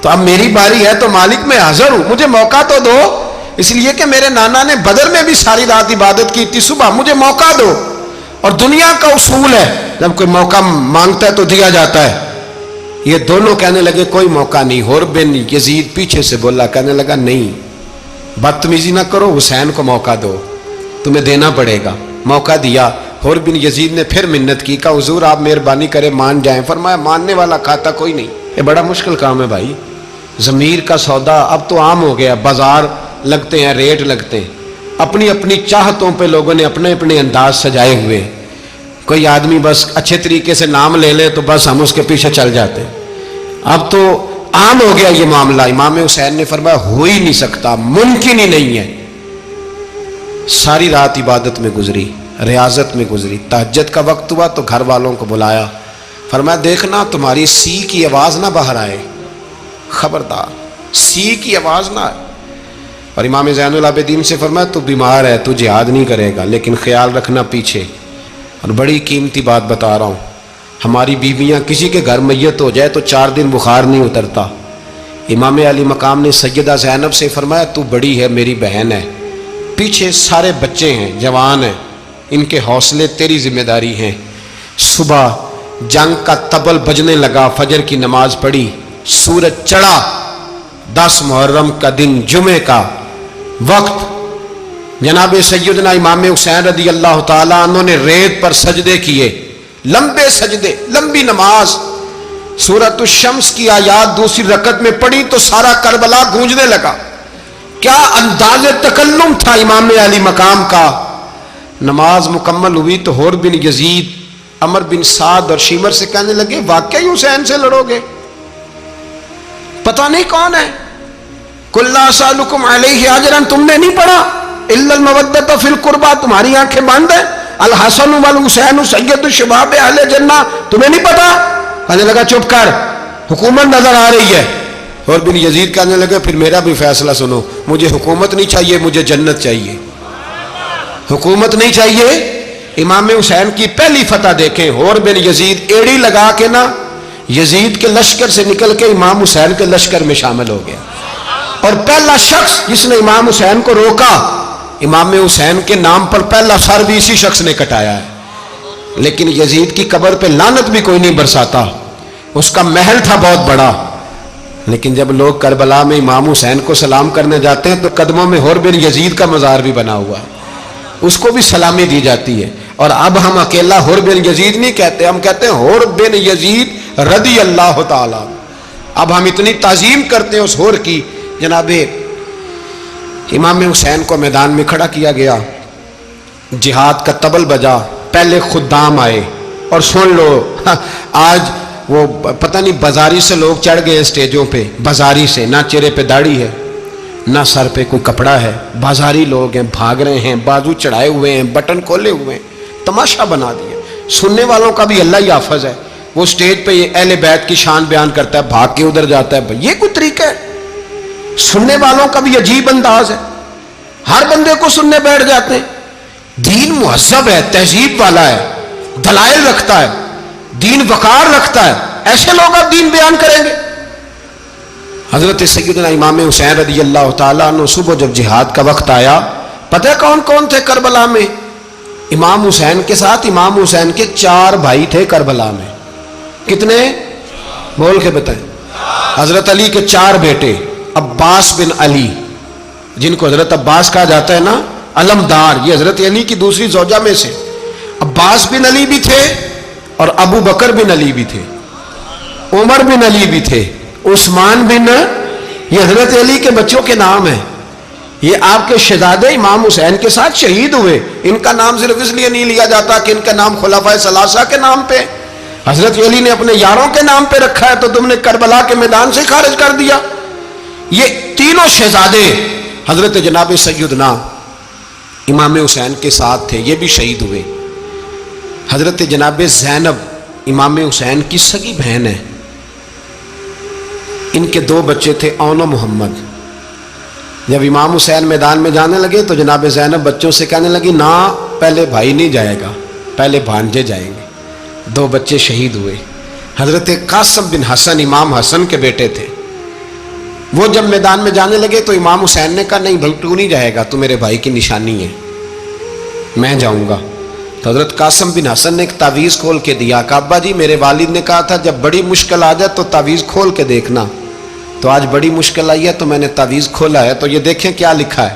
تو اب میری باری ہے تو مالک میں حاضر ہوں، مجھے موقع تو دو، اس لیے کہ میرے نانا نے بدر میں بھی ساری رات عبادت کی تھی، صبح مجھے موقع دو۔ اور دنیا کا اصول ہے جب کوئی موقع مانگتا ہے تو دیا جاتا ہے۔ یہ دونوں کہنے لگے کوئی موقع نہیں۔ حور بن یزید پیچھے سے بولا، کہنے لگا نہیں بدتمیزی نہ کرو، حسین کو موقع دو، تمہیں دینا پڑے گا۔ موقع دیا۔ حور بن یزید نے پھر منت کی، کہا حضور آپ مہربانی کریں مان جائیں۔ فرمایا ماننے والا کھاتا کوئی نہیں، یہ بڑا مشکل کام ہے بھائی، ضمیر کا سودا اب تو عام ہو گیا، بازار لگتے ہیں، ریٹ لگتے ہیں، اپنی اپنی چاہتوں پہ لوگوں نے اپنے اپنے انداز سجائے ہوئے، کوئی آدمی بس اچھے طریقے سے نام لے لے تو بس ہم اس کے پیچھے چل جاتے ہیں، اب تو عام ہو گیا یہ معاملہ۔ امام حسین نے فرمایا ہو ہی نہیں سکتا، ممکن ہی نہیں ہے۔ ساری رات عبادت میں گزری، ریاضت میں گزری، تہجد کا وقت ہوا تو گھر والوں کو بلایا، فرمایا دیکھنا تمہاری سی کی آواز نہ باہر آئے، خبردار سی کی آواز نہ آئے۔ اور امام زین العابدین سے فرمایا تو بیمار ہے، تو جہاد نہیں کرے گا، لیکن خیال رکھنا پیچھے۔ اور بڑی قیمتی بات بتا رہا ہوں، ہماری بیویاں کسی کے گھر میت ہو جائے تو 4 دن بخار نہیں اترتا۔ امام علی مقام نے سیدہ زینب سے فرمایا تو بڑی ہے، میری بہن ہے، پیچھے سارے بچے ہیں، جوان ہیں، ان کے حوصلے تیری ذمہ داری ہیں۔ صبح جنگ کا طبل بجنے لگا، فجر کی نماز پڑھی، سورج چڑھا، 10 محرم کا دن، جمعے کا وقت، جناب سیدنا امام حسین رضی اللہ تعالیٰ عنہ نے ریت پر سجدے کیے، لمبے سجدے، لمبی نماز، سورۃ الشمس کی آیات دوسری رکعت میں پڑھی تو سارا کربلا گونجنے لگا۔ کیا انداز تکلم تھا امام علی مقام کا۔ نماز مکمل ہوئی تو حور بن یزید، عمر بن سعد اور شمر سے کہنے لگے واقعی حسین سے لڑو گے؟ پتہ نہیں کون ہے، قل لا اسألکم علیہ اجرا، تم نے نہیں پڑھا، الا المودۃ فی القربى، تمہاری آنکھیں بند ہیں، الحسن والحسین سید الشباب اہل جنہ، تمہیں نہیں پتا؟ کہنے لگا چپ کر، حکومت نظر آ رہی ہے۔ اور بن یزید کہنے لگے پھر میرا بھی فیصلہ سنو، مجھے حکومت نہیں چاہیے، مجھے جنت چاہیے، حکومت نہیں چاہیے۔ امام حسین کی پہلی فتح دیکھیں، اور بن یزید ایڑی لگا کے نا یزید کے لشکر سے نکل کے امام حسین کے لشکر میں شامل ہو گیا، اور پہلا شخص جس نے امام حسین کو روکا امام حسین کے نام پر پہلا سر بھی اسی شخص نے کٹایا ہے. لیکن یزید کی قبر پہ لعنت بھی کوئی نہیں برساتا. اس کا محل تھا بہت بڑا، لیکن جب لوگ کربلا میں امام حسین کو سلام کرنے جاتے ہیں تو قدموں میں حور بن یزید کا مزار بھی بنا ہوا ہے، اس کو بھی سلامی دی جاتی ہے. اور اب ہم اکیلا حور بن یزید نہیں کہتے، ہم کہتے ہیں حور بن یزید رضی اللہ تعالی. اب ہم اتنی تعظیم کرتے ہیں اس حور کی. جناب امام حسین کو میدان میں کھڑا کیا گیا، جہاد کا طبل بجا، پہلے خدام آئے. اور سن لو آج وہ پتہ نہیں بازاری سے لوگ چڑھ گئے اسٹیجوں پہ، بازاری سے، نہ چہرے پہ داڑھی ہے نہ سر پہ کوئی کپڑا ہے، بازاری لوگ ہیں، بھاگ رہے ہیں، بازو چڑھائے ہوئے ہیں، بٹن کھولے ہوئے ہیں، تماشا بنا دیا. سننے والوں کا بھی اللہ ہی حافظ ہے. وہ سٹیج پہ یہ اہل بیت کی شان بیان کرتا ہے، بھاگ کے ادھر جاتا ہے. یہ کوئی طریقہ ہے؟ سننے والوں کا بھی عجیب انداز ہے، ہر بندے کو سننے بیٹھ جاتے ہیں. دین مہذب ہے، تہذیب والا ہے، دلائل رکھتا ہے، دین وقار رکھتا ہے. ایسے لوگ اب دین بیان کریں گے؟ حضرت سیدنا امام حسین رضی اللہ تعالیٰ عنہ صبح جب جہاد کا وقت آیا، پتہ ہے کون کون تھے کربلا میں؟ امام حسین کے ساتھ امام حسین کے 4 بھائی تھے کربلا میں. کتنے؟ بول کے بتائیں. حضرت علی کے 4 بیٹے، عباس بن علی، جن کو حضرت عباس کہا جاتا ہے نا، علمدار، یہ حضرت علی کی دوسری زوجہ میں سے. عباس بن علی بھی تھے اور ابو بکر بن علی بھی تھے، عمر بن علی بھی تھے، عثمان بن، یہ حضرت علی کے بچوں کے نام ہیں. یہ آپ کے شہزادے امام حسین کے ساتھ شہید ہوئے. ان کا نام صرف اس لیے نہیں لیا جاتا کہ ان کا نام خلفائے ثلاثہ کے نام پہ، حضرت علی نے اپنے یاروں کے نام پہ رکھا ہے تو تم نے کربلا کے میدان سے خارج کر دیا. یہ تینوں شہزادے حضرت جناب سیدنا امام حسین کے ساتھ تھے، یہ بھی شہید ہوئے. حضرت جناب زینب امام حسین کی سگی بہن ہے، ان کے 2 بچے تھے، اون و محمد. جب امام حسین میدان میں جانے لگے تو جناب زینب بچوں سے کہنے لگی، نہ پہلے بھائی نہیں جائے گا، پہلے بھانجے جائیں گے. 2 بچے شہید ہوئے. حضرت قاسم بن حسن امام حسن کے بیٹے تھے. وہ جب میدان میں جانے لگے تو امام حسین نے کہا، نہیں بھائی تو نہیں جائے گا، تو میرے بھائی کی نشانی ہے، میں جاؤں گا. تو حضرت قاسم بن حسن نے ایک تعویذ کھول کے دیا کہ ابا جی میرے والد نے کہا تھا جب بڑی مشکل آ جائے تو تعویذ کھول کے دیکھنا. تو آج بڑی مشکل آئی ہے تو میں نے تعویذ کھولا ہے، تو یہ دیکھیں کیا لکھا ہے.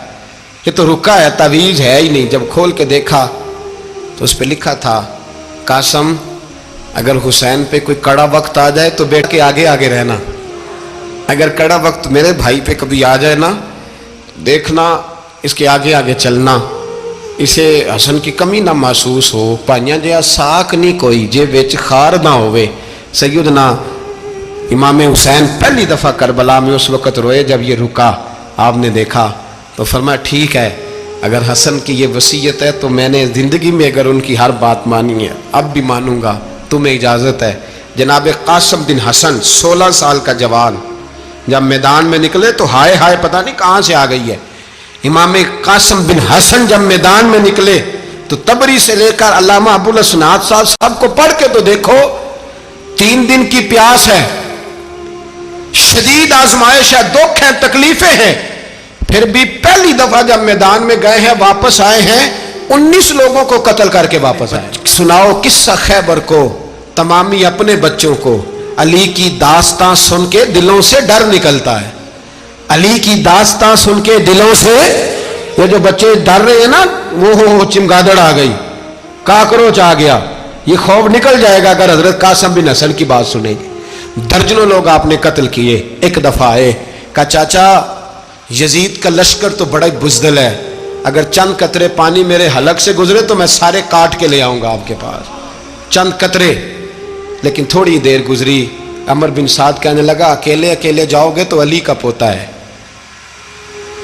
یہ تو رکا ہے، تعویذ ہے ہی نہیں. جب کھول کے دیکھا تو اس پہ لکھا تھا، قاسم اگر حسین پہ کوئی کڑا وقت آ جائے تو بیٹھ کے آگے آگے رہنا، اگر کڑا وقت میرے بھائی پہ کبھی آ جائے نا، دیکھنا اس کے آگے آگے چلنا، اسے حسن کی کمی نہ محسوس ہو. پائیاں جہاں ساک نہیں کوئی جے وچ خار نہ ہوئے. سیدنا امام حسین پہلی دفعہ کربلا میں اس وقت روئے جب یہ رکا. آپ نے دیکھا تو فرمایا ٹھیک ہے، اگر حسن کی یہ وصیت ہے تو میں نے زندگی میں اگر ان کی ہر بات مانی ہے اب بھی مانوں گا، تمہیں اجازت ہے. جناب قاسم بن حسن 16 سال کا جوان جب میدان میں نکلے تو ہائے ہائے پتہ نہیں کہاں سے آ گئی ہے. امام قاسم بن حسن جب میدان میں نکلے تو تبری سے لے کر علامہ ابو الاسناد صاحب سب کو پڑھ کے تو دیکھو، 3 دن کی پیاس ہے، شدید آزمائش ہے، دکھ ہے، تکلیفیں ہیں، پھر بھی پہلی دفعہ جب میدان میں گئے ہیں واپس آئے ہیں 19 لوگوں کو قتل کر کے واپس آئے. سناؤ قصہ خیبر کو، تمامی اپنے بچوں کو. علی کی داستان سن کے دلوں سے ڈر نکلتا ہے. علی کی داستان سن کے دلوں سے، یہ جو بچے ڈر رہے ہیں نا، وہ چمگادڑ آ گئی، کاکروچ آ گیا، یہ خوف نکل جائے گا اگر حضرت قاسم بن حسن کی بات سنیں گے. درجنوں لوگ آپ نے قتل کیے. ایک دفعہ آئے، کہا چاچا یزید کا لشکر تو بڑا بزدل ہے، اگر چند قطرے پانی میرے حلق سے گزرے تو میں سارے کاٹ کے لے آؤں گا آپ کے پاس، چند قطرے. لیکن تھوڑی دیر گزری، عمر بن سعد کہنے لگا اکیلے اکیلے جاؤ گے تو علی کا پوتا ہے،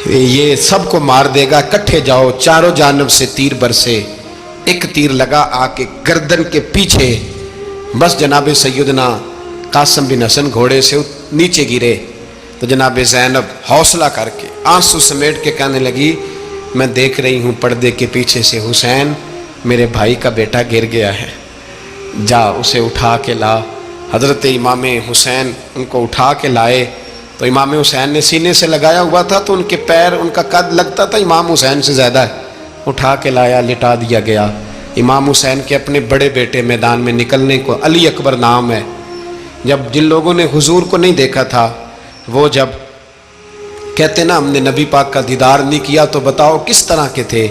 یہ سب کو مار دے گا، کٹھے جاؤ. چاروں جانب سے تیر برسے، ایک تیر لگا آ کے گردن کے پیچھے، بس جناب سیدنا قاسم بن حسن گھوڑے سے نیچے گرے. تو جناب زینب حوصلہ کر کے آنسو سمیٹ کے کہنے لگی میں دیکھ رہی ہوں پردے کے پیچھے سے حسین میرے بھائی کا بیٹا گر گیا ہے، جا اسے اٹھا کے لا. حضرت امام حسین ان کو اٹھا کے لائے تو امام حسین نے سینے سے لگایا ہوا تھا تو ان کے پیر، ان کا قد لگتا تھا امام حسین سے زیادہ ہے، اٹھا کے لایا، لٹا دیا گیا۔ امام حسین کے اپنے بڑے بیٹے میدان میں نکلنے کو، علی اکبر نام ہے، جب جن لوگوں نے حضور کو نہیں دیکھا تھا وہ جب کہتے نا ہم نے نبی پاک کا دیدار نہیں کیا تو بتاؤ کس طرح کے تھے،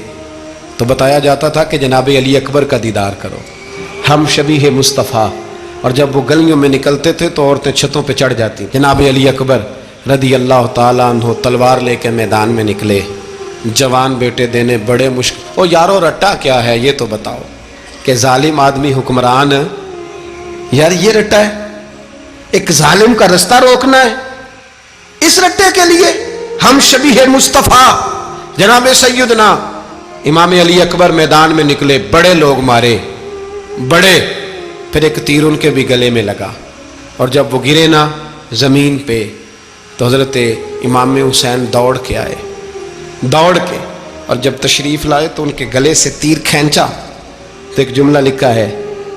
تو بتایا جاتا تھا کہ جناب علی اکبر کا دیدار کرو، ہم شبیہ مصطفیٰ۔ اور جب وہ گلیوں میں نکلتے تھے تو عورتیں چھتوں پہ چڑھ جاتی۔ جناب علی اکبر رضی اللہ تعالیٰ عنہ تلوار لے کے میدان میں نکلے، جوان بیٹے دینے بڑے مشکل۔ او یارو رٹا کیا ہے یہ تو بتاؤ، کہ ظالم آدمی حکمران، یار یہ رٹا ہے، ایک ظالم کا رستہ روکنا ہے، اس رٹے کے لیے ہم شبیہ مصطفیٰ۔ جناب سیدنا امام علی اکبر میدان میں نکلے، بڑے لوگ مارے، بڑے، پھر ایک تیر ان کے بھی گلے میں لگا، اور جب وہ گرے نا زمین پہ تو حضرت امام حسین دوڑ کے آئے، دوڑ کے، اور جب تشریف لائے تو ان کے گلے سے تیر کھینچا تو ایک جملہ لکھا ہے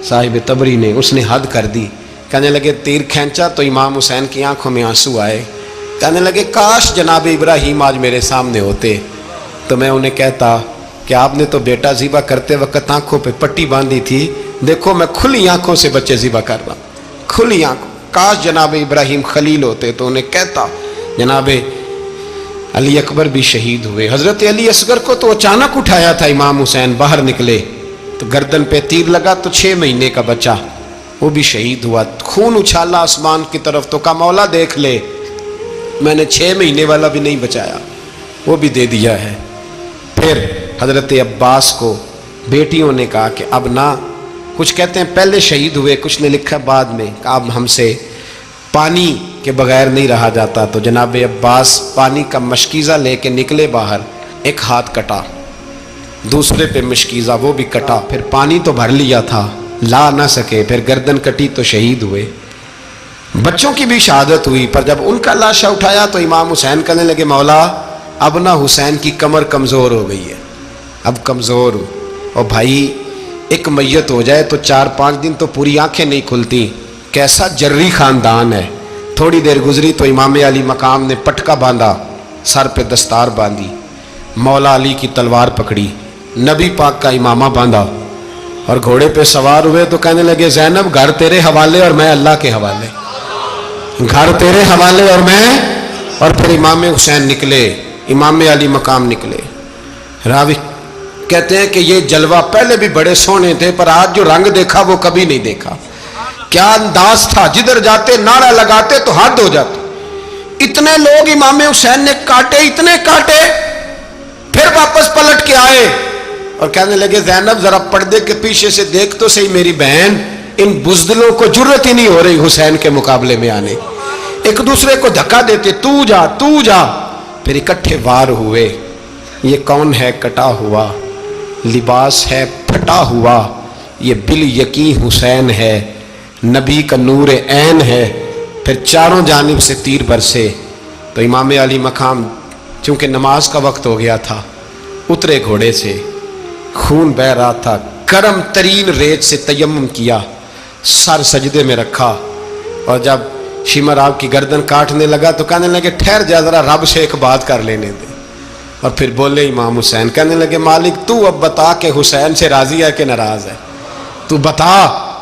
صاحب تبری نے، اس نے حد کر دی، کہنے لگے تیر کھینچا تو امام حسین کی آنکھوں میں آنسو آئے، کہنے لگے کاش جناب ابراہیم آج میرے سامنے ہوتے تو میں انہیں کہتا کہ آپ نے تو بیٹا ذبح کرتے وقت آنکھوں پہ پٹی باندھی تھی، دیکھو میں کھلی آنکھوں سے بچے ذبح کر رہا ہوں، کھلی آنکھوں، کاش جناب ابراہیم خلیل ہوتے تو انہیں کہتا۔ جناب علی اکبر بھی شہید ہوئے۔ حضرت علی اصغر کو تو اچانک اٹھایا تھا امام حسین، باہر نکلے تو گردن پہ تیر لگا تو 6 مہینے کا بچہ وہ بھی شہید ہوا، خون اچھالا آسمان کی طرف تو کہا مولا دیکھ لے میں نے 6 مہینے والا بھی نہیں بچایا، وہ بھی دے دیا ہے۔ پھر حضرت عباس کو بیٹیوں نے کہا کہ اب نہ، کچھ کہتے ہیں پہلے شہید ہوئے، کچھ نے لکھا بعد میں، کہ اب ہم سے پانی کے بغیر نہیں رہا جاتا، تو جناب عباس پانی کا مشکیزہ لے کے نکلے باہر، ایک ہاتھ کٹا، دوسرے پہ مشکیزہ وہ بھی کٹا، پھر پانی تو بھر لیا تھا لا نہ سکے، پھر گردن کٹی تو شہید ہوئے۔ بچوں کی بھی شہادت ہوئی، پر جب ان کا لاشا اٹھایا تو امام حسین کہنے لگے مولا اب نہ حسین کی کمر کمزور ہو گئی ہے، اب کمزور ہو، اور بھائی ایک میت ہو جائے تو 4-5 دن تو پوری آنکھیں نہیں کھلتی، کیسا جری خاندان ہے۔ تھوڑی دیر گزری تو امام علی مقام نے پٹکا باندھا، سر پہ دستار باندھی، مولا علی کی تلوار پکڑی، نبی پاک کا امامہ باندھا اور گھوڑے پہ سوار ہوئے تو کہنے لگے زینب گھر تیرے حوالے اور میں اللہ کے حوالے، گھر تیرے حوالے اور میں، اور پھر امام حسین نکلے، امام علی مقام نکلے۔ راوی کہتے ہیں کہ یہ جلوہ پہلے بھی بڑے سونے تھے پر آج جو رنگ دیکھا وہ کبھی نہیں دیکھا، کیا انداز تھا، جدھر جاتے نعرہ لگاتے تو حد ہو جاتے، اتنے لوگ امام حسین نے کاٹے، اتنے کاٹے، پھر واپس پلٹ کے آئے اور کہنے لگے زینب ذرا پردے کے پیچھے سے دیکھ تو صحیح میری بہن، ان بزدلوں کو جرت ہی نہیں ہو رہی حسین کے مقابلے میں آنے، ایک دوسرے کو دھکا دیتے، تو جا تو جا، پھر اکٹھے وار ہوئے۔ یہ کون ہے کٹا ہوا، لباس ہے پھٹا ہوا، یہ بال یقین حسین ہے، نبی کا نور عین ہے۔ پھر چاروں جانب سے تیر برسے تو امام علی مقام چونکہ نماز کا وقت ہو گیا تھا، اترے گھوڑے سے، خون بہ رہا تھا، گرم ترین ریت سے تیمم کیا، سر سجدے میں رکھا، اور جب شمر آپ کی گردن کاٹنے لگا تو کہنے لگے ٹھہر جا ذرا رب سے ایک بات کر لینے دے، اور پھر بولے امام حسین، کہنے لگے مالک تو اب بتا کہ حسین سے راضی ہے کہ ناراض ہے، تو بتا۔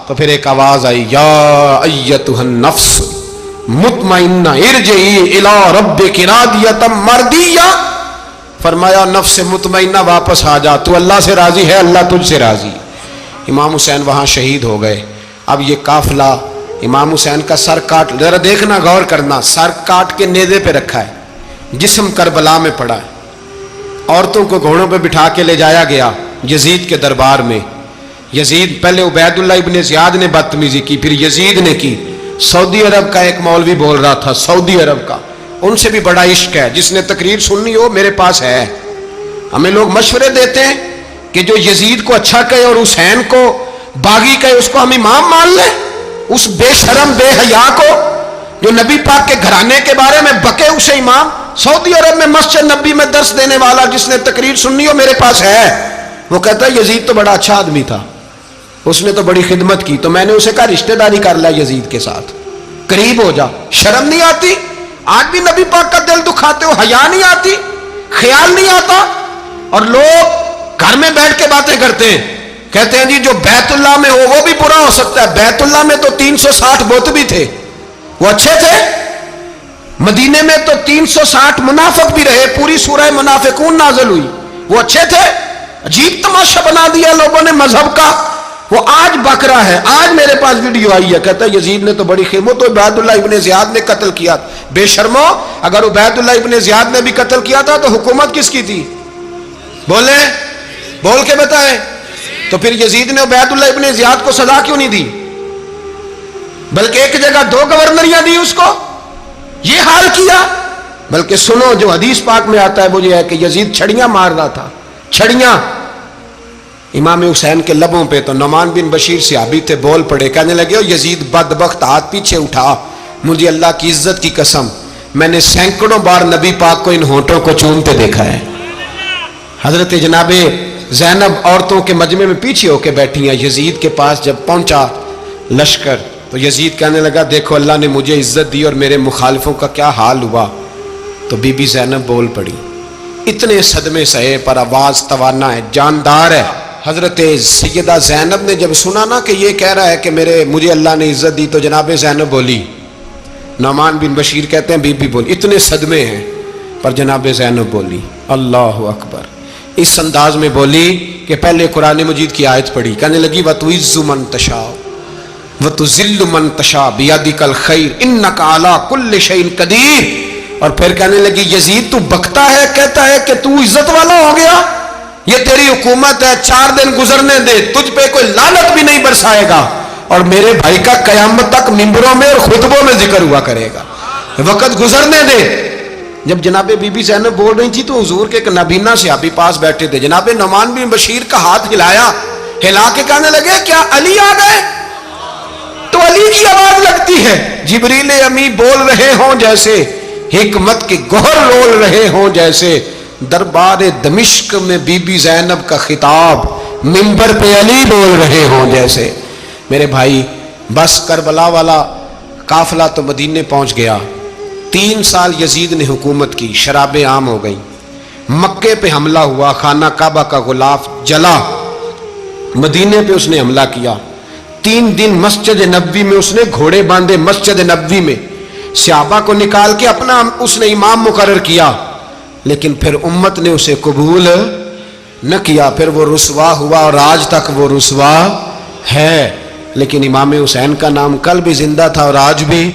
تو پھر ایک آواز آئی، یا ایتھا النفس مطمئنہ ارجعی الی ربک راضیۃ مرضیہ، فرمایا نفس مطمئنہ واپس آ جا، تو اللہ سے راضی ہے، اللہ تجھ سے راضی۔ امام حسین وہاں شہید ہو گئے۔ اب یہ قافلہ امام حسین کا سر کاٹ، ذرا دیکھنا غور کرنا، سر کاٹ کے نیزے پہ رکھا ہے، جسم کربلا میں پڑا ہے، عورتوں کو گھوڑوں پہ بٹھا کے لے جایا گیا یزید کے دربار میں۔ یزید پہلے عبید اللہ ابن زیاد نے بدتمیزی کی، پھر یزید نے کی۔ سعودی عرب کا ایک مولوی بول رہا تھا، سعودی عرب کا، ان سے بھی بڑا عشق ہے، جس نے تقریر سننی ہو میرے پاس ہے۔ ہمیں لوگ مشورے دیتے ہیں کہ جو یزید کو اچھا کہے اور حسین کو باغی کہے اس کو ہم امام مان لیں، اس بے شرم بے حیا کو جو نبی پاک کے گھرانے کے بارے میں بکے اسے امام۔ سعودی عرب میں مسجد نبی میں درس دینے والا جس نے تقریر سننی ہو میرے پاس ہے، وہ کہتا ہے یزید تو بڑا اچھا آدمی تھا، اس نے تو بڑی خدمت کی، تو میں نے اسے کہا رشتہ داری کر لیا یزید کے ساتھ، قریب ہو جا، شرم نہیں آتی؟ آج بھی نبی پاک کا دل دکھاتے ہو، حیا نہیں آتی، خیال نہیں آتا. اور لوگ گھر میں بیٹھ کے باتیں کرتے ہیں، کہتے ہیں جی جو بیت اللہ میں ہو وہ بھی برا ہو سکتا ہے. بیت اللہ میں تو 360 بت بھی تھے، وہ اچھے تھے. مدینے میں تو 360 منافق بھی رہے، پوری سورہ منافقون نازل ہوئی، وہ اچھے تھے. عجیب تماشا بنا دیا لوگوں نے مذہب کا. وہ آج بک رہا ہے. آج میرے پاس ویڈیو آئی ہے، کہتا ہے یزید نے تو بڑی خدمت، تو عبید اللہ ابن زیاد نے قتل کیا. بے شرمو، اگر عبید اللہ ابن زیاد نے بھی قتل کیا تھا تو حکومت کس کی تھی؟ بولیں، بول کے بتائیں. تو پھر یزید نے عبید اللہ ابن زیاد کو سزا کیوں نہیں دی، بلکہ ایک جگہ 2 گورنریاں دی اس کو؟ یہ حال کیا. بلکہ سنو، جو حدیث پاک میں آتا ہے وہ یہ ہے کہ یزید چھڑیاں مار رہا تھا، چھڑیاں امام حسین کے لبوں پہ. تو نعمان بن بشیر صحابی تھے، بول پڑے، کہنے لگے یزید بدبخت، ہاتھ پیچھے اٹھا، مجھے اللہ کی عزت کی قسم میں نے سینکڑوں بار نبی پاک کو ان ہونٹوں کو چومتے دیکھا ہے. حضرت جناب زینب عورتوں کے مجمع میں پیچھے ہو کے بیٹھی ہیں. یزید کے پاس جب پہنچا لشکر تو یزید کہنے لگا دیکھو اللہ نے مجھے عزت دی اور میرے مخالفوں کا کیا حال ہوا. تو بی بی زینب بول پڑی. اتنے صدمے سہے پر آواز توانا ہے، جاندار ہے. حضرت سیدہ زینب نے جب سنا نا کہ یہ کہہ رہا ہے کہ مجھے اللہ نے عزت دی، تو جناب زینب بولی. نعمان بن بشیر کہتے ہیں بی بی بولی. اتنے صدمے ہیں پر جناب زینب بولی اللہ اکبر. اس انداز میں بولی کہ پہلے قرآن مجید کی آیت پڑھی، کہنے لگی وَتُعِزُّ مَن تَشَاءُ وَتُذِلُّ مَن تَشَاءُ بِيَدِكَ الْخَيْرُ إِنَّكَ عَلَىٰ كُلِّ شَيْءٍ قَدِيرٌ. اور پھر کہنے لگی یزید تو بکتا ہے، کہتا ہے کہ تو عزت والا ہو گیا، یہ تیری حکومت ہے، 4 دن گزرنے دے، تجھ پہ کوئی لعنت بھی نہیں برسائے گا، اور میرے بھائی کا قیامت تک ممبروں میں اور خطبوں میں ذکر ہوا کرے گا، وقت گزرنے دے. جب جناب بی بی زینب بول رہی تھی تو حضور کے ایک نابینا صحابی پاس بیٹھے تھے. جناب نعمان بن بشیر کا ہاتھ ہلایا، ہلا کے کہنے لگے کیا علی آ گئے؟ تو علی کی آواز لگتی ہے. جبریل امی بول رہے ہوں جیسے، حکمت کے گوہر رول رہے ہوں جیسے، دربار دمشق میں بی بی زینب کا خطاب، منبر پہ علی بول رہے ہوں جیسے. میرے بھائی بس کربلا والا قافلہ تو مدینے پہنچ گیا. 3 سال یزید نے حکومت کی، شرابیں عام ہو گئیں، مکے پہ حملہ ہوا، خانہ کعبہ کا غلاف جلا، مدینے پہ اس نے حملہ کیا. 3 دن مسجد نبوی میں اس نے گھوڑے باندھے، مسجد نبوی میں صحابہ کو نکال کے اپنا اس نے امام مقرر کیا. لیکن پھر امت نے اسے قبول نہ کیا، پھر وہ رسوا ہوا اور آج تک وہ رسوا ہے. لیکن امام حسین کا نام کل بھی زندہ تھا اور آج بھی